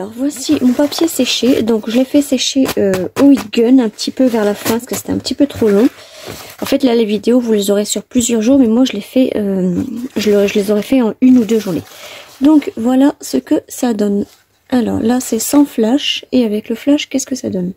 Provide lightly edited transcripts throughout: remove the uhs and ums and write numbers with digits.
Alors voici mon papier séché, donc je l'ai fait sécher au heat gun un petit peu vers la fin parce que c'était un petit peu trop long. En fait là les vidéos vous les aurez sur plusieurs jours, mais moi je les fais, je les aurais fait en 1 ou 2 journées. Donc voilà ce que ça donne. Alors là c'est sans flash, et avec le flash qu'est-ce que ça donne?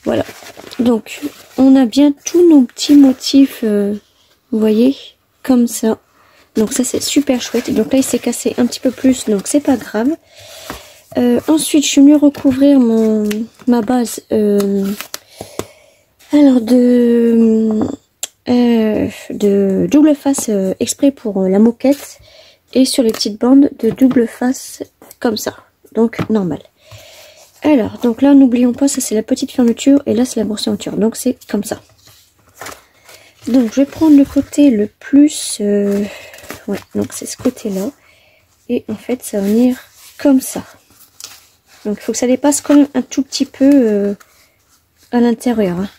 Voilà, donc on a bien tous nos petits motifs, vous voyez, comme ça. Donc ça c'est super chouette. Donc là il s'est cassé un petit peu plus, donc c'est pas grave. Ensuite je suis venue recouvrir ma base alors de double face exprès pour la moquette, et sur les petites bandes de double face comme ça, donc normal. Alors donc là n'oublions pas, ça c'est la petite fermeture et là c'est la boursière, donc c'est comme ça. Donc je vais prendre le côté le plus ouais, donc c'est ce côté là, et en fait ça va venir comme ça. Donc il faut que ça dépasse quand même un tout petit peu à l'intérieur, hein.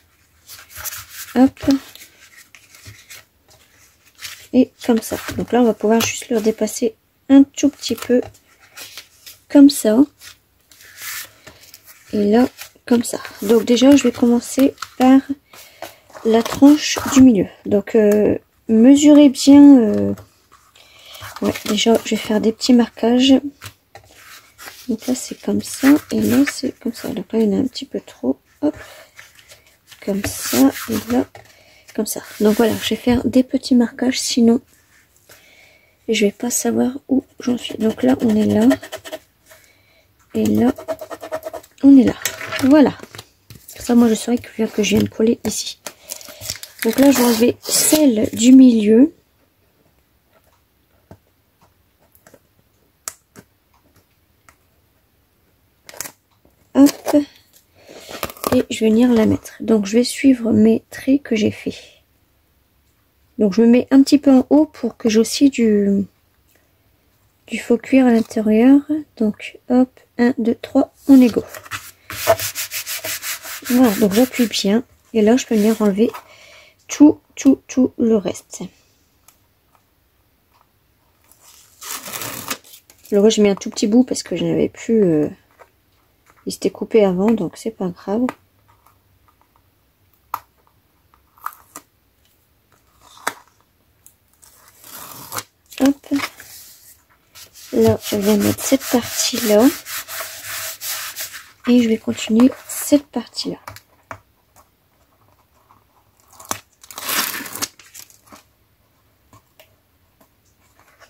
Hop, et comme ça. Donc là on va pouvoir juste le dépasser un tout petit peu comme ça, et là comme ça. Donc déjà je vais commencer par la tranche du milieu. Donc mesurez bien. Ouais, déjà je vais faire des petits marquages. Donc là c'est comme ça, et là c'est comme ça. Donc là il y en a un petit peu trop. Hop, comme ça, et là comme ça. Donc voilà, je vais faire des petits marquages, sinon je vais pas savoir où j'en suis. Donc là on est là, et là on est là. Voilà, ça moi je saurais que je viens de coller ici. Donc là je vais enlever celle du milieu. Hop, et je vais venir la mettre. Donc je vais suivre mes traits que j'ai fait. Donc je me mets un petit peu en haut pour que j'ai aussi du faux cuir à l'intérieur. Donc hop, 1, 2, 3, on est go. Voilà, donc j'appuie bien, et là je peux venir enlever tout le reste. Alors j'ai mis un tout petit bout parce que je n'avais plus, il s'était coupé avant, donc c'est pas grave. Hop, là je vais mettre cette partie là, et je vais continuer cette partie là.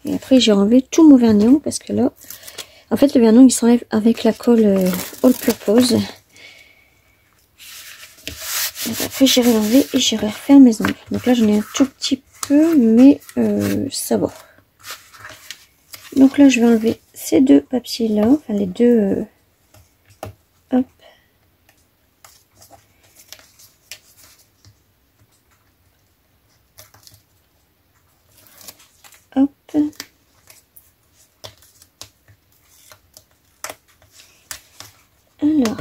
Et après j'ai enlevé tout mon vernis, parce que là en fait le vernis il s'enlève avec la colle All Purpose. Et après j'irai l'enlever et j'irai refaire mes ongles. Donc là j'en ai un tout petit peu, mais ça va. Donc là je vais enlever ces deux papiers là, enfin les deux. Hop. Hop. Alors.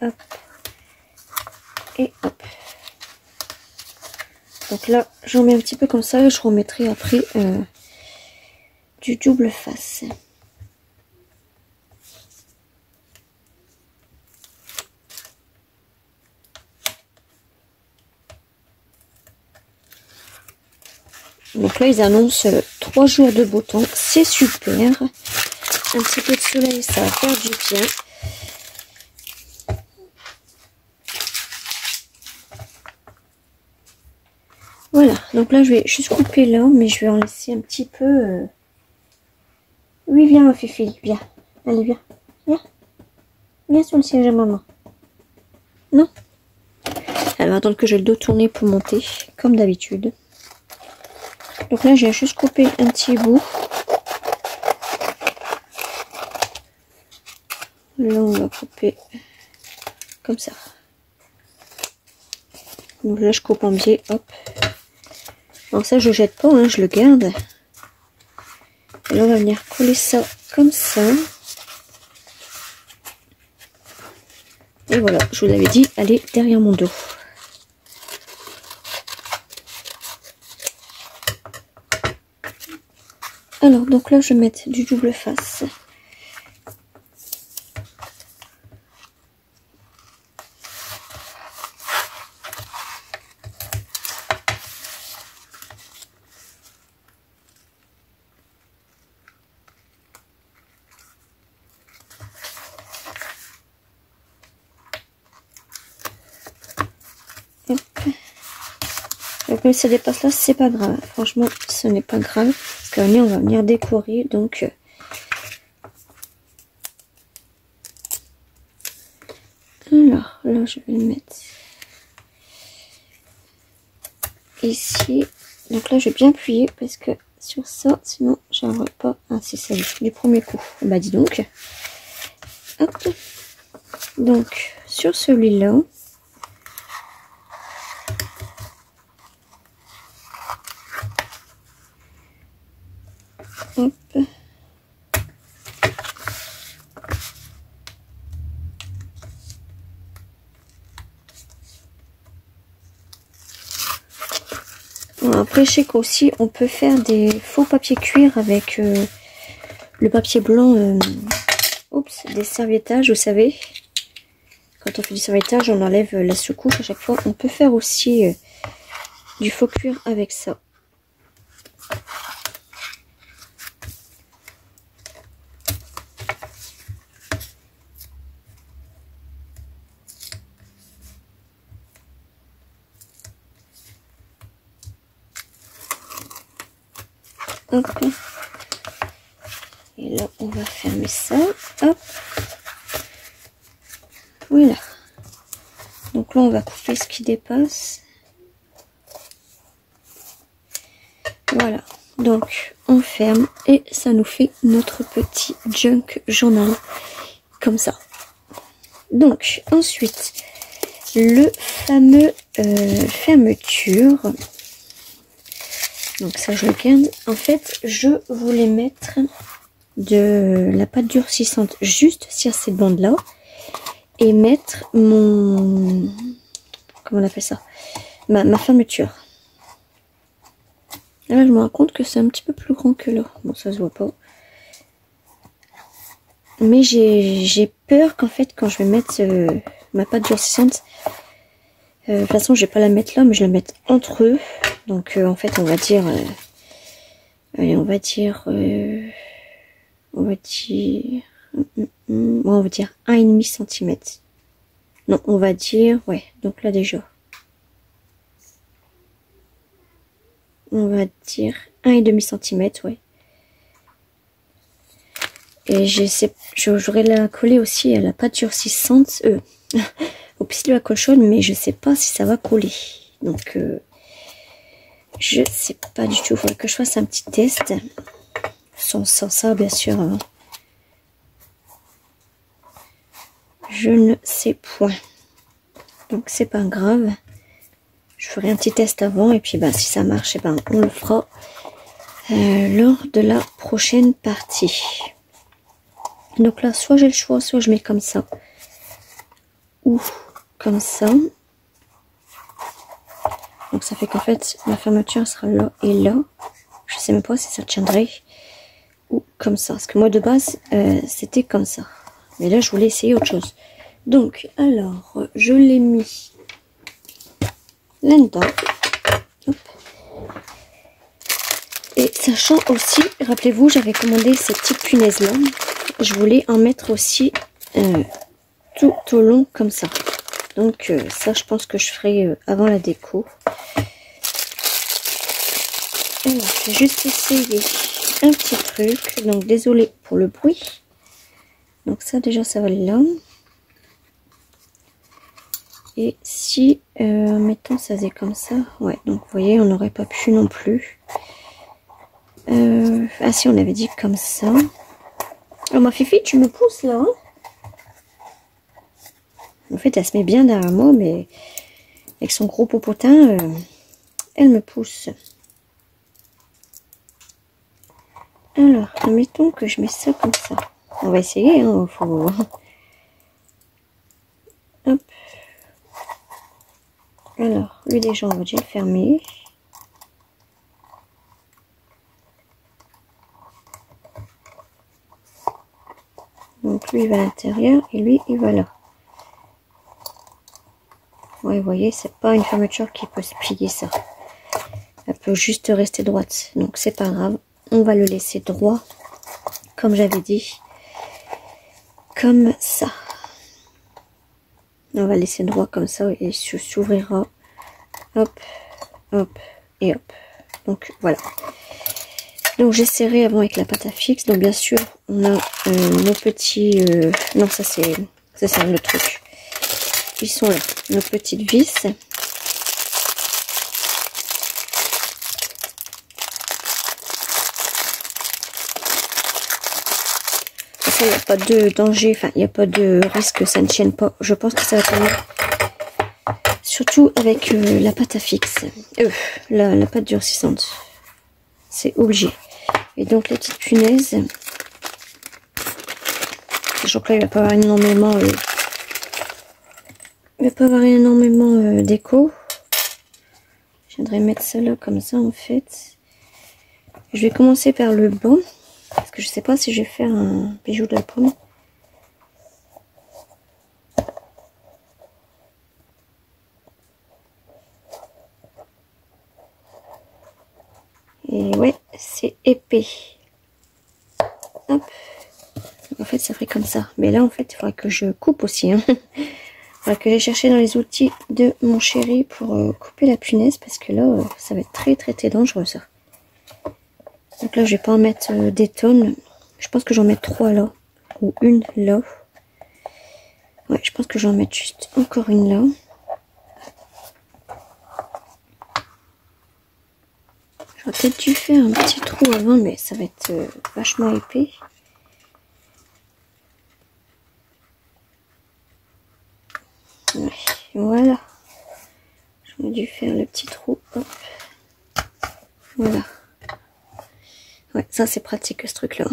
Hop. Et hop. Donc là, j'en mets un petit peu comme ça, et je remettrai après du double face. Donc là, ils annoncent 3 jours de beau temps, c'est super. Un petit peu de soleil, ça va faire du bien. Voilà, donc là je vais juste couper là, mais je vais en laisser un petit peu. Oui, viens ma Fifi, viens. Allez, viens. Viens. Viens sur le siège à maman. Non? Elle va attendre que j'ai le dos tourné pour monter, comme d'habitude. Donc là, j'ai juste coupé un petit bout. Là, on va couper comme ça. Donc là, je coupe en biais, hop. Alors ça, je jette pas, hein, je le garde. Et là, on va venir coller ça comme ça. Et voilà, je vous l'avais dit, allez derrière mon dos. Alors, donc là, je vais mettre du double face. Hop. Donc, même si ça dépasse là, c'est pas grave. Franchement, ce n'est pas grave. Parce qu'on va venir décorer. Donc, alors, là, je vais le mettre ici. Donc là, je vais bien appuyer parce que sur ça, sinon, j'arriverai pas. Ah, si, ça y est, du premier coup. Bah, dis donc. Hop. Donc, sur celui-là. Hop. Après, je sais qu'aussi, on peut faire des faux papiers cuir avec le papier blanc. Oups, des serviettages, vous savez. Quand on fait du serviettage, on enlève la sous-couche à chaque fois. On peut faire aussi du faux cuir avec ça. Hop. Et là, on va fermer ça. Hop. Voilà. Donc là, on va couper ce qui dépasse. Voilà. Donc, on ferme et ça nous fait notre petit junk journal. Comme ça. Donc, ensuite, le fameux fermeture. Donc ça, je le garde. En fait, je voulais mettre de la pâte durcissante juste sur ces bandes-là. Et mettre mon... Comment on appelle ça? Ma fermeture. Là, je me rends compte que c'est un petit peu plus grand que là. Bon, ça se voit pas. Mais j'ai peur qu'en fait, quand je vais mettre ma pâte durcissante, de toute façon, je vais pas la mettre là, mais je la mette entre eux. Donc, en fait, on va dire... allez, on va dire... on va dire 1,5 cm. Non, on va dire... Ouais, donc là déjà. On va dire 1,5 cm, ouais. Et j'aurais la coller aussi à la pâte durcissante, au pistolet à cochonne, mais je sais pas si ça va coller. Donc, je sais pas du tout. Il faudrait que je fasse un petit test. Sans ça, bien sûr. Hein. Je ne sais point. Donc, c'est pas grave. Je ferai un petit test avant. Et puis, ben, si ça marche, ben, on le fera lors de la prochaine partie. Donc là, soit j'ai le choix, soit je mets comme ça. Ou comme ça. Donc ça fait qu'en fait, la fermeture sera là et là. Je sais même pas si ça tiendrait. Ou comme ça. Parce que moi, de base, c'était comme ça. Mais là, je voulais essayer autre chose. Donc, alors, je l'ai mis là-dedans. Et sachant aussi, rappelez-vous, j'avais commandé ces petites punaises-là. Je voulais en mettre aussi tout au long comme ça. Donc ça, je pense que je ferai avant la déco. Alors, je vais juste essayer un petit truc. Donc, désolé pour le bruit. Donc ça, déjà, ça va là. Et si, mettons, ça faisait comme ça. Ouais, donc vous voyez, on n'aurait pas pu non plus. Ah si, on avait dit comme ça. Oh ma Fifi, tu me pousses là, hein? En fait, elle se met bien derrière moi, mais avec son gros popotin, elle me pousse. Alors, admettons que je mets ça comme ça. On va essayer, hein, faut... Hop. Alors, lui déjà, on va déjà le fermer. lui il va à l'intérieur et lui il va là. Ouais, vous voyez, c'est pas une fermeture qui peut se plier, ça. Elle peut juste rester droite. Donc c'est pas grave. On va le laisser droit, comme j'avais dit. Comme ça. On va laisser droit comme ça et il s'ouvrira. Hop, hop et hop. Donc voilà. Donc j'ai serré avant avec la pâte à fixe. Donc bien sûr, on a nos petits... non, ça c'est un autre truc. Ils sont là, nos petites vis. Il n'y a pas de danger, enfin il n'y a pas de risque que ça ne tienne pas. Je pense que ça va tenir. Surtout avec la pâte à fixe. La pâte durcissante. C'est obligé. Et donc les petites punaises. Sachant que là il va pas avoir énormément. Il va pas avoir énormément d'écho. Je viendrai mettre ça là comme ça en fait. Je vais commencer par le bas. Parce que je sais pas si je vais faire un bijou de la pomme. Et ouais, c'est épais. Hop. En fait, ça ferait comme ça. Mais là, en fait, il faudra que je coupe aussi. Hein. Il faudra que j'aille chercher dans les outils de mon chéri pour couper la punaise. Parce que là, ça va être très dangereux, ça. Donc là, je vais pas en mettre des tonnes. Je pense que j'en mets 3 là. Ou une là. Ouais, je pense que j'en mets juste encore une là. J'aurais peut-être dû faire un petit trou avant, mais ça va être vachement épais. Ouais, voilà. J'aurais dû faire le petit trou. Hop. Voilà. Ouais, ça c'est pratique ce truc là.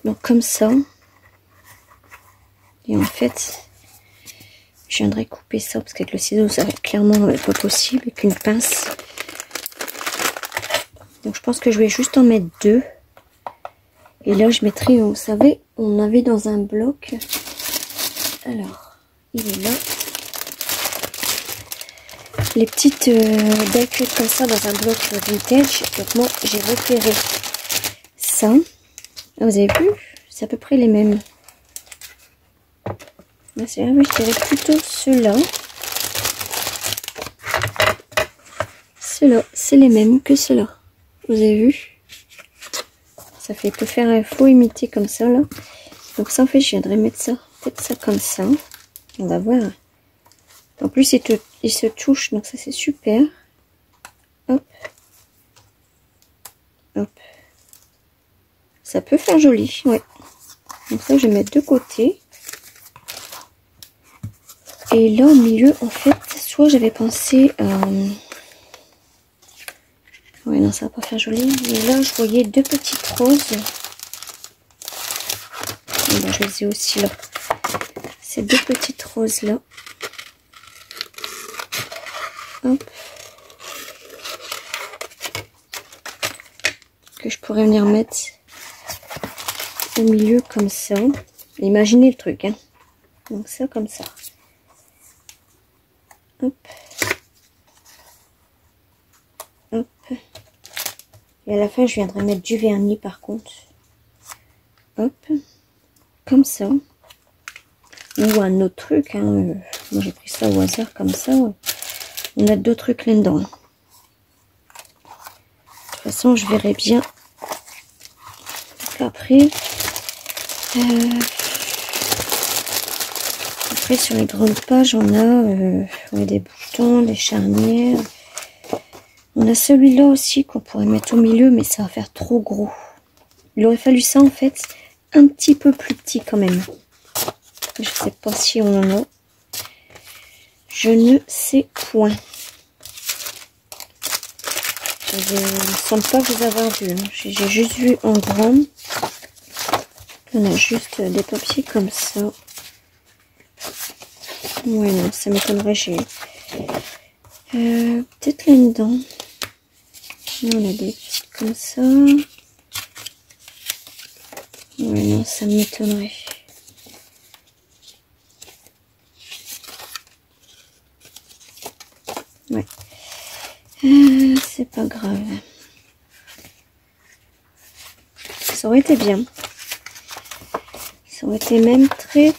Donc comme ça. Et en fait, je viendrai couper ça parce qu'avec le ciseau ça va être clairement pas possible. Avec une pince. Donc je pense que je vais juste en mettre 2. Et là je mettrai, vous savez, on avait dans un bloc. Alors, il est là. Les petites dacules comme ça dans un bloc vintage. Donc moi j'ai repéré ça. Ah, vous avez vu? C'est à peu près les mêmes. Là, je dirais plutôt ceux-là. Ceux-là, c'est les mêmes que ceux-là. Vous avez vu? Ça fait peut faire un faux imiter comme ça là. Donc ça en fait je viendrai mettre ça. Peut-être ça comme ça. On va voir. En plus il se touche, donc ça c'est super. Hop. Hop. Ça peut faire joli, ouais. Donc ça je vais mettre de côté. Et là au milieu en fait, soit j'avais pensé à... Ouais non ça va pas faire joli. Mais là je voyais 2 petites roses. Et ben, je les ai aussi là. Ces 2 petites roses là. Hop. Que je pourrais venir mettre au milieu comme ça. Imaginez le truc, hein. Donc ça comme ça. Hop. Hop. Et à la fin, je viendrai mettre du vernis par contre. Hop. Comme ça. Ou un autre truc, hein. Moi j'ai pris ça au hasard comme ça. On a 2 trucs là-dedans. De toute façon, je verrai bien. Après, sur les grandes pages, on a des boutons, des charnières. On a celui-là aussi qu'on pourrait mettre au milieu, mais ça va faire trop gros. Il aurait fallu ça en fait un petit peu plus petit quand même. Je sais pas si on en a. Je ne sais point. Je ne semble pas vous avoir vu. Hein. J'ai juste vu en grand. On a juste des papiers comme ça. Ouais, non, ça m'étonnerait. J'ai peut-être là-dedans. On a des petites comme ça. Ouais, non, ça m'étonnerait. Ouais. C'est pas grave. Ça aurait été bien. Ça aurait été même très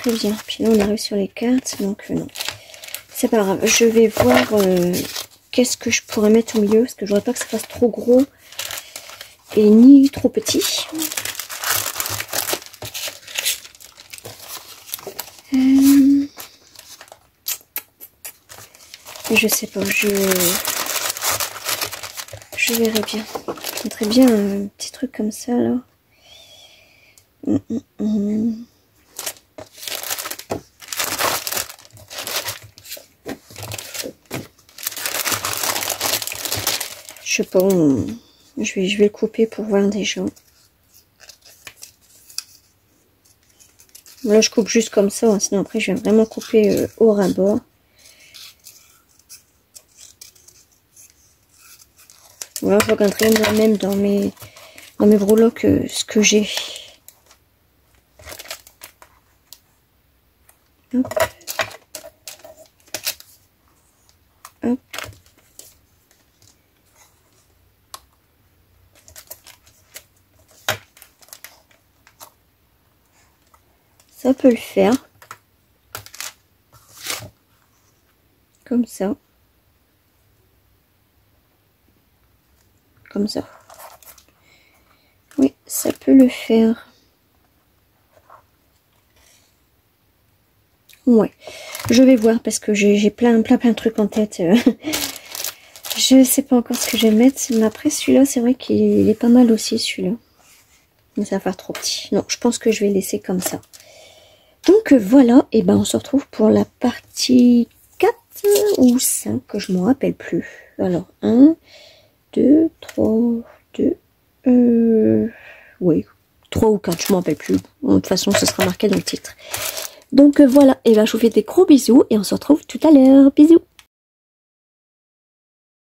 bien. Puis là on arrive sur les cartes, donc non. C'est pas grave. Je vais voir qu'est-ce que je pourrais mettre au milieu, parce que je voudrais pas que ça fasse trop gros et ni trop petit. Je sais pas, je verrai bien. Je mettrais bien un petit truc comme ça là. Je sais pas, je vais le couper pour voir déjà. Là je coupe juste comme ça, hein, sinon après je vais vraiment couper au ras-bord. Voilà, je regarderai moi-même dans mes breloques ce que j'ai. Hop. Hop. Ça peut le faire. Comme ça. Comme ça. Oui, ça peut le faire. Ouais. Je vais voir parce que j'ai plein de trucs en tête. Je sais pas encore ce que je vais mettre. Mais après celui-là, c'est vrai qu'il est pas mal aussi celui-là. Mais ça va faire trop petit. Non, je pense que je vais laisser comme ça. Donc voilà, et ben on se retrouve pour la partie 4 ou 5, que je ne me rappelle plus. Alors 1, 2, 3, 2, oui, 3 ou 4, je ne me rappelle plus. De toute façon, ce sera marqué dans le titre. Donc voilà, et ben je vous fais des gros bisous et on se retrouve tout à l'heure. Bisous.